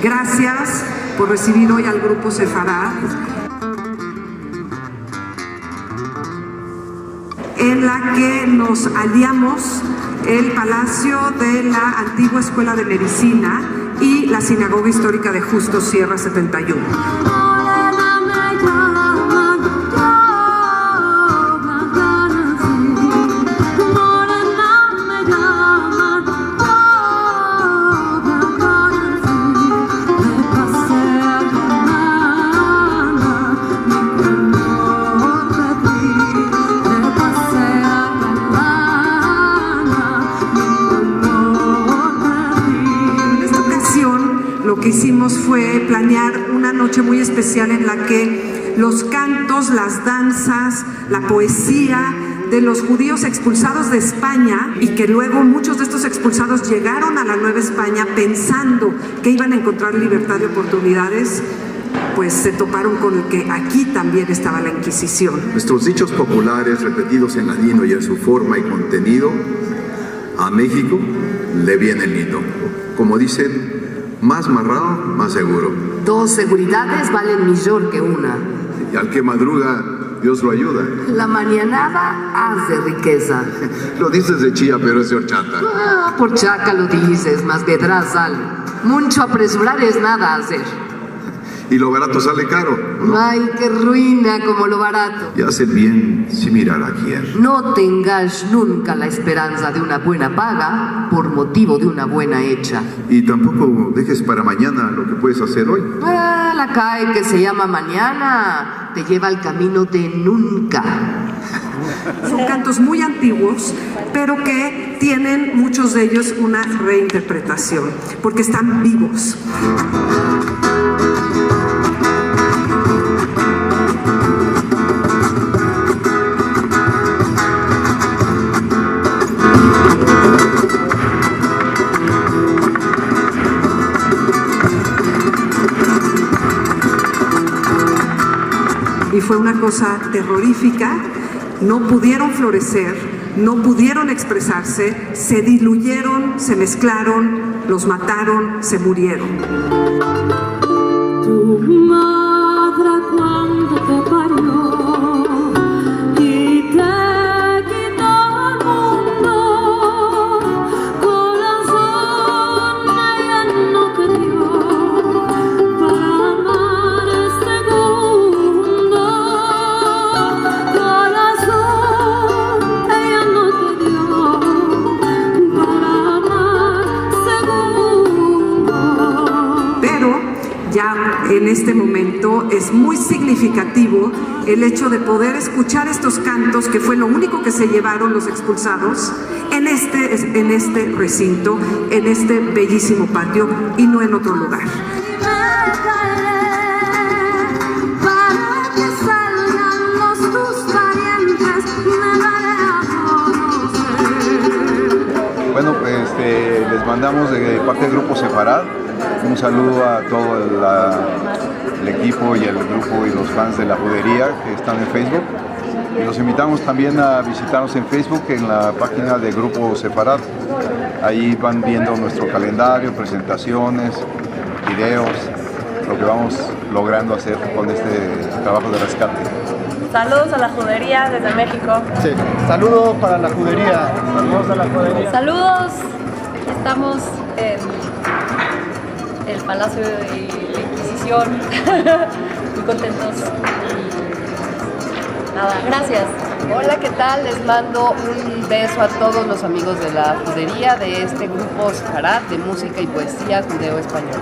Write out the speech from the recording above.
Gracias por recibir hoy al Grupo Sefarad, en la que nos aliamos el Palacio de la Antigua Escuela de Medicina y la Sinagoga Histórica de Justo Sierra 71. Lo que hicimos fue planear una noche muy especial en la que los cantos, las danzas, la poesía de los judíos expulsados de España, y que luego muchos de estos expulsados llegaron a la Nueva España pensando que iban a encontrar libertad de oportunidades, pues se toparon con el que aquí también estaba la Inquisición. Nuestros dichos populares, repetidos en ladino y en su forma y contenido, a México le viene lindo. Como dicen, más marrado, más seguro. Dos seguridades valen mejor que una. Y al que madruga, Dios lo ayuda. La mañanada hace riqueza. Lo dices de chía, pero es de horchata. Por chaca lo dices, más vedrás sale. Mucho apresurar es nada hacer. Y lo barato sale caro, ¿no? Ay, qué ruina como lo barato. Y hace bien sin mirar a quién. No tengas nunca la esperanza de una buena paga por motivo de una buena hecha. Y tampoco dejes para mañana lo que puedes hacer hoy. La cae que se llama mañana te lleva al camino de nunca. Son cantos muy antiguos, pero que tienen muchos de ellos una reinterpretación, porque están vivos. Y fue una cosa terrorífica, no pudieron florecer, no pudieron expresarse, se diluyeron, se mezclaron, los mataron, se murieron. Tu madre cuando te parió y te quitó el mundo, corazón ella no te dio para amar este mundo. Corazón ella no te dio para amar segundo. Pero ya en este momento es muy significativo el hecho de poder escuchar estos cantos, que fue lo único que se llevaron los expulsados, en este recinto, en este bellísimo patio, y no en otro lugar. Bueno, les mandamos de parte del Grupo Sefarad un saludo a todo el equipo y el grupo y los fans de la judería que están en Facebook. Y los invitamos también a visitarnos en Facebook, en la página del Grupo Sefarad. Ahí van viendo nuestro calendario, presentaciones, videos, lo que vamos logrando hacer con este trabajo de rescate. Saludos a la judería desde México. Sí, saludos para la judería. Saludos a la judería. Saludos, estamos en el Palacio de la Inquisición, muy contentos. Y nada, gracias. Hola, ¿qué tal? Les mando un beso a todos los amigos de la judería de este grupo Sefarad de música y poesía judeo-español.